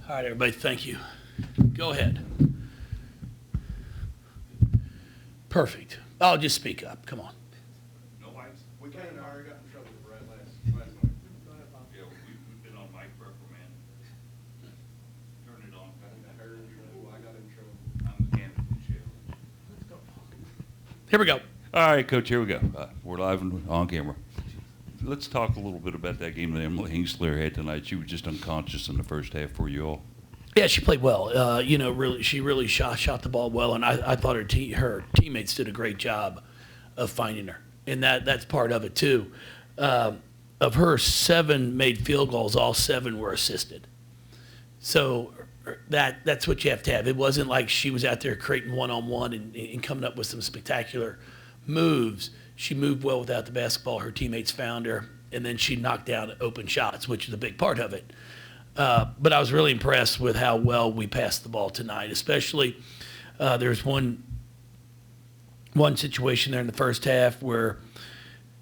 All right, everybody, thank you. Go ahead. Perfect. I'll just speak up. Come on. No mics? We kind of already got in trouble with Brett last night. Yeah, we've been on mic reprimand. Turn it on. I heard you. I got in trouble. I'm the candidate chair. Here we go. All right, Coach, here we go. We're live and on camera. Let's talk a little bit about that game that Emily Hingsler had tonight. She was just unconscious in the first half for you all. Yeah, she played well. She really shot the ball well, and I thought her teammates did a great job of finding her, and that's part of it too. Of her 7 made field goals, all 7 were assisted. So that's what you have to have. It wasn't like she was out there creating one-on-one and coming up with some spectacular moves. She moved well without the basketball. Her teammates found her, and then she knocked down open shots, which is a big part of it. But I was really impressed with how well we passed the ball tonight, especially there's one situation there in the first half where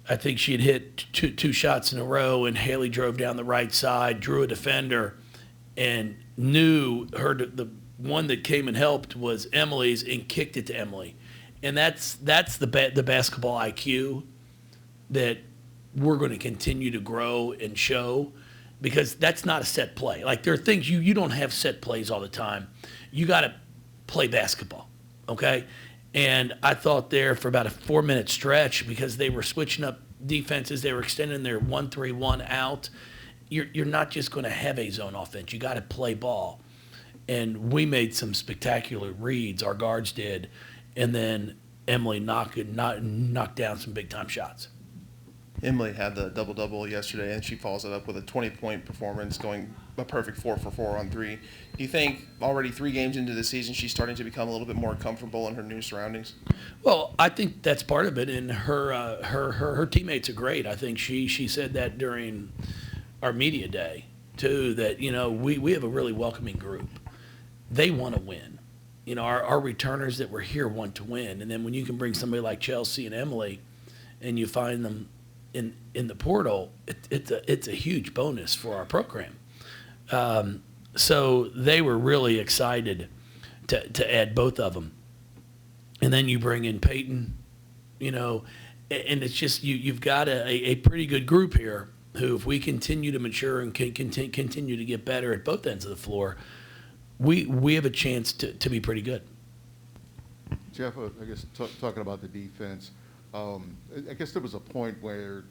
I think she had hit two shots in a row, and Haley drove down the right side, drew a defender, and knew the one that came and helped was Emily's and kicked it to Emily. And that's the basketball IQ that we're going to continue to grow and show, because that's not a set play. Like, there are things you don't have set plays all the time. You got to play basketball, okay? And I thought there for about a 4-minute stretch, because they were switching up defenses, they were extending their 1-3-1 out. You're not just going to have a zone offense. You got to play ball. And we made some spectacular reads, our guards did, and then Emily knocked down some big-time shots. Emily had the double-double yesterday, and she follows it up with a 20-point performance, going a perfect 4 for 4 on 3. Do you think already 3 games into the season she's starting to become a little bit more comfortable in her new surroundings? Well, I think that's part of it, and her teammates are great. I think she said that during our media day, too, that, we have a really welcoming group. They want to win. Our returners that were here want to win. And then when you can bring somebody like Chelsea and Emily and you find them in the portal, it's a huge bonus for our program. So they were really excited to add both of them. And then you bring in Peyton, and it's just you've got a pretty good group here who, if we continue to mature and continue to get better at both ends of the floor, we have a chance to be pretty good. Jeff, I guess talking about the defense, I guess there was a point where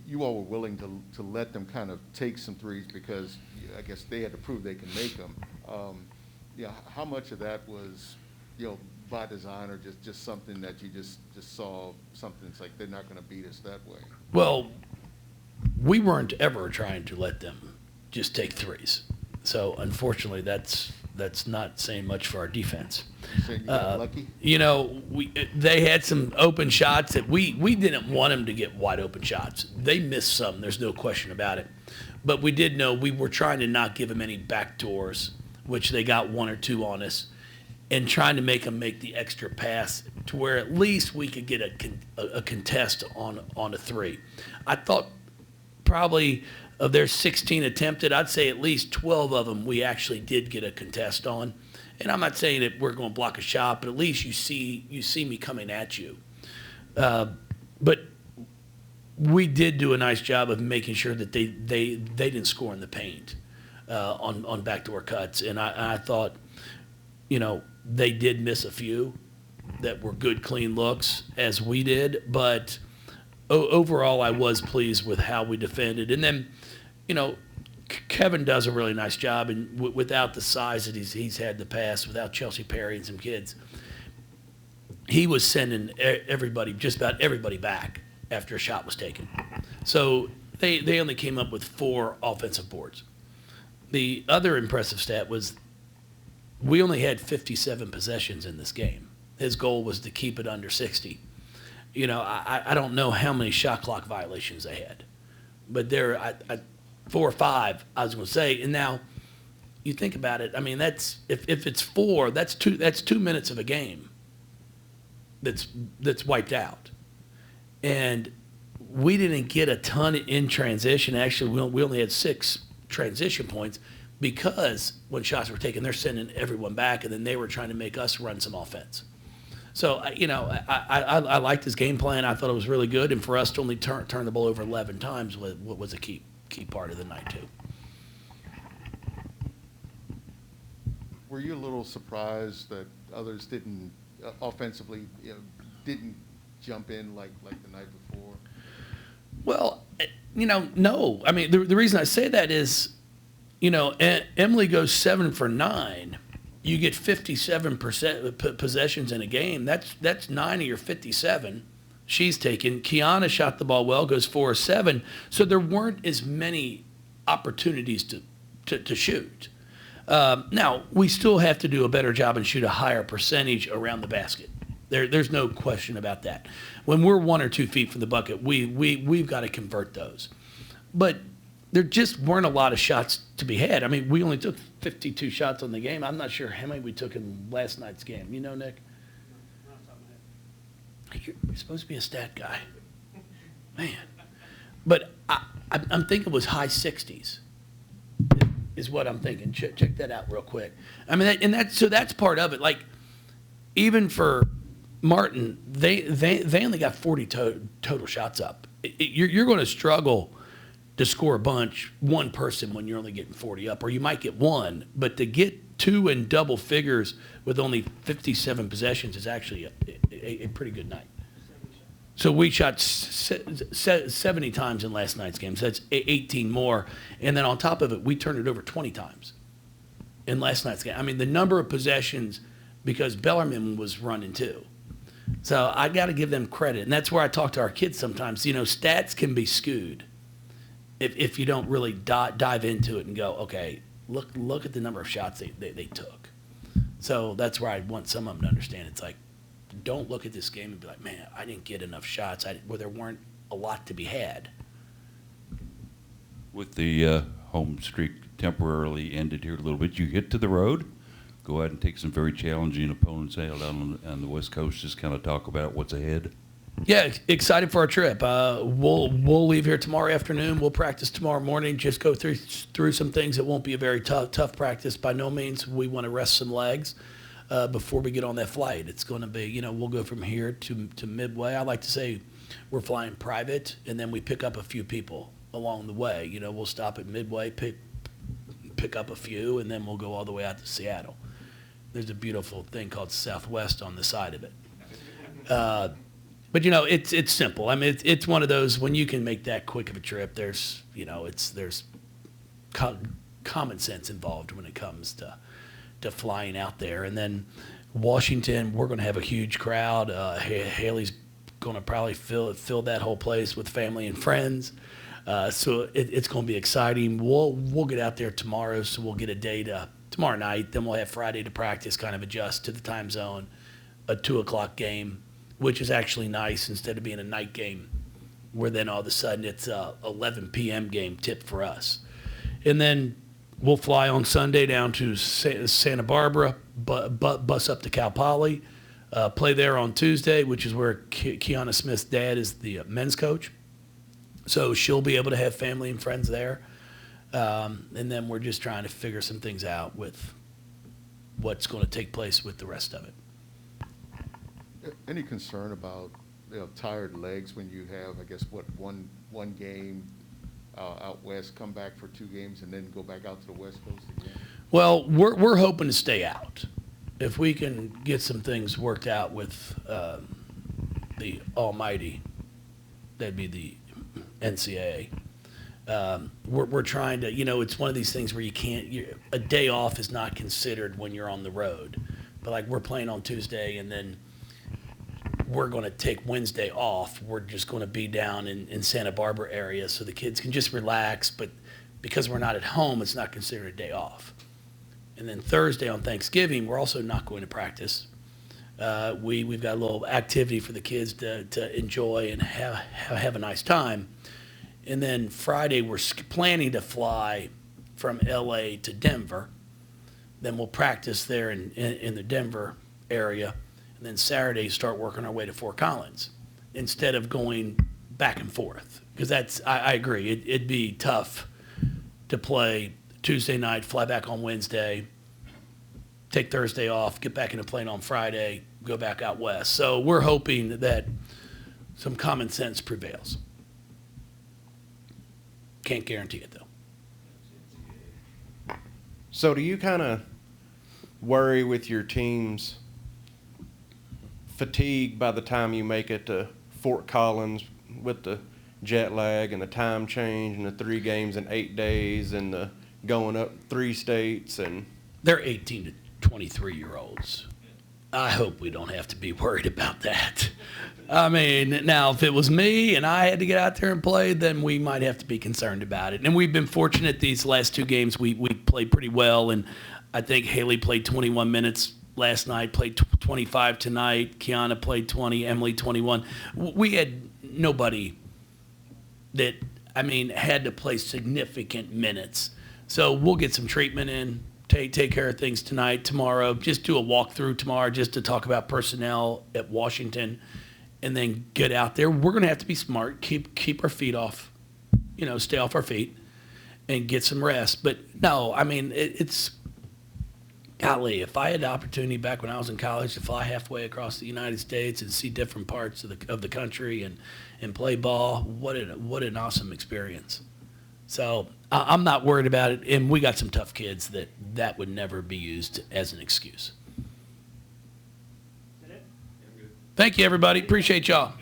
you all were willing to let them kind of take some threes, because I guess they had to prove they can make them. How much of that was, by design, or just something that you just saw something that's like, they're not going to beat us that way? Well, we weren't ever trying to let them just take threes. So unfortunately, that's not saying much for our defense. You got lucky? They had some open shots that we didn't want them to get wide open shots. They missed some, there's no question about it. But we did know we were trying to not give them any back doors, which they got 1 or 2 on us, and trying to make them make the extra pass to where at least we could get a contest on a 3. I thought probably of their 16 attempted, I'd say at least 12 of them we actually did get a contest on. And I'm not saying that we're going to block a shot, but at least you see me coming at you. But we did do a nice job of making sure that they didn't score in the paint on backdoor cuts. And I thought, they did miss a few that were good, clean looks, as we did. But overall, I was pleased with how we defended. And then, Kevin does a really nice job, and without the size that he's had in the past, without Chelsea Perry and some kids, he was sending just about everybody back after a shot was taken. So they only came up with 4 offensive boards. The other impressive stat was we only had 57 possessions in this game. His goal was to keep it under 60. I don't know how many shot clock violations they had, but there 4 or 5, I was going to say. And now you think about it. I mean, that's if it's 4, that's 2 minutes of a game that's wiped out. And we didn't get a ton in transition. Actually, we only had 6 transition points, because when shots were taken, they're sending everyone back, and then they were trying to make us run some offense. So, I liked his game plan. I thought it was really good, and for us to only turn the ball over 11 times was a key part of the night too. Were you a little surprised that others didn't offensively didn't jump in like the night before? Well, no. I mean, the reason I say that is, Emily goes 7 for 9. You get 57% possessions in a game. That's 9 of your 57 she's taken. Kiana shot the ball well, goes 4 of 7. So there weren't as many opportunities to shoot. Now, we still have to do a better job and shoot a higher percentage around the basket. There's no question about that. When we're 1 or 2 feet from the bucket, we've got to convert those. But there just weren't a lot of shots to be had. I mean, we only took 52 shots on the game. I'm not sure how many we took in last night's game. You know, Nick? You're supposed to be a stat guy. Man. But I'm thinking it was high 60s is what I'm thinking. Check that out real quick. I mean, that's part of it. Like, even for Martin, they only got 40 total shots up. You're going to struggle to score a bunch, one person, when you're only getting 40 up, or you might get one, but to get 2 in double figures with only 57 possessions is actually a pretty good night. So we shot 70 times in last night's game, so that's 18 more, and then on top of it, we turned it over 20 times in last night's game. I mean, the number of possessions, because Bellarmine was running too. So I got to give them credit, and that's where I talk to our kids sometimes. Stats can be skewed if you don't really dive into it and go, okay, look at the number of shots they took. So that's where I want some of them to understand. It's like, don't look at this game and be like, man, I didn't get enough shots where there weren't a lot to be had. With the home streak temporarily ended here a little bit, you get to the road, go out and take some very challenging opponents out on the West Coast. Just kind of talk about what's ahead. Yeah, excited for our trip. We'll leave here tomorrow afternoon. We'll practice tomorrow morning. Just go through some things. It won't be a very tough practice by no means. We want to rest some legs before we get on that flight. It's going to be, we'll go from here to Midway. I like to say we're flying private, and then we pick up a few people along the way. We'll stop at Midway, pick up a few, and then we'll go all the way out to Seattle. There's a beautiful thing called Southwest on the side of it. But it's simple. I mean, it's one of those, when you can make that quick of a trip, there's common sense involved when it comes to flying out there. And then Washington, we're going to have a huge crowd. Haley's going to probably fill that whole place with family and friends. So it's going to be exciting. We'll get out there tomorrow, so we'll get a day tomorrow night. Then we'll have Friday to practice, kind of adjust to the time zone, a 2:00 game, which is actually nice instead of being a night game where then all of a sudden it's a 11 p.m. game tip for us. And then we'll fly on Sunday down to Santa Barbara, bus up to Cal Poly, play there on Tuesday, which is where Kiana Smith's dad is the men's coach. So she'll be able to have family and friends there. And then we're just trying to figure some things out with what's going to take place with the rest of it. Any concern about tired legs when you have, I guess, one game out west, come back for 2 games, and then go back out to the West Coast again? Well, we're hoping to stay out. If we can get some things worked out with the Almighty, that'd be the NCAA. We're trying to, it's one of these things where a day off is not considered when you're on the road. But like, we're playing on Tuesday, and then we're going to take Wednesday off. We're just going to be down in Santa Barbara area so the kids can just relax. But because we're not at home, it's not considered a day off. And then Thursday on Thanksgiving, we're also not going to practice. We've got a little activity for the kids to enjoy and have a nice time. And then Friday, we're planning to fly from L.A. to Denver. Then we'll practice there in the Denver area. And then Saturday, start working our way to Fort Collins instead of going back and forth. Because I agree, it'd be tough to play Tuesday night, fly back on Wednesday, take Thursday off, get back in a plane on Friday, go back out west. So we're hoping that some common sense prevails. Can't guarantee it, though. So do you kind of worry with your team's fatigue by the time you make it to Fort Collins with the jet lag and the time change and the 3 games in 8 days and the going up 3 states? And They're 18 to 23-year-olds. I hope we don't have to be worried about that. I mean, now, if it was me and I had to get out there and play, then we might have to be concerned about it. And we've been fortunate these last 2 games. We played pretty well, and I think Haley played 21 minutes last night, played 25 tonight. Kiana played 20, Emily 21. We had nobody that, had to play significant minutes. So we'll get some treatment in, take care of things tonight, tomorrow, just do a walkthrough tomorrow just to talk about personnel at Washington, and then get out there. We're going to have to be smart, keep our feet off, stay off our feet and get some rest. But no, it's golly, if I had the opportunity back when I was in college to fly halfway across the United States and see different parts of the country and play ball, what an awesome experience. So I'm not worried about it, and we got some tough kids that would never be used as an excuse. Thank you, everybody. Appreciate y'all.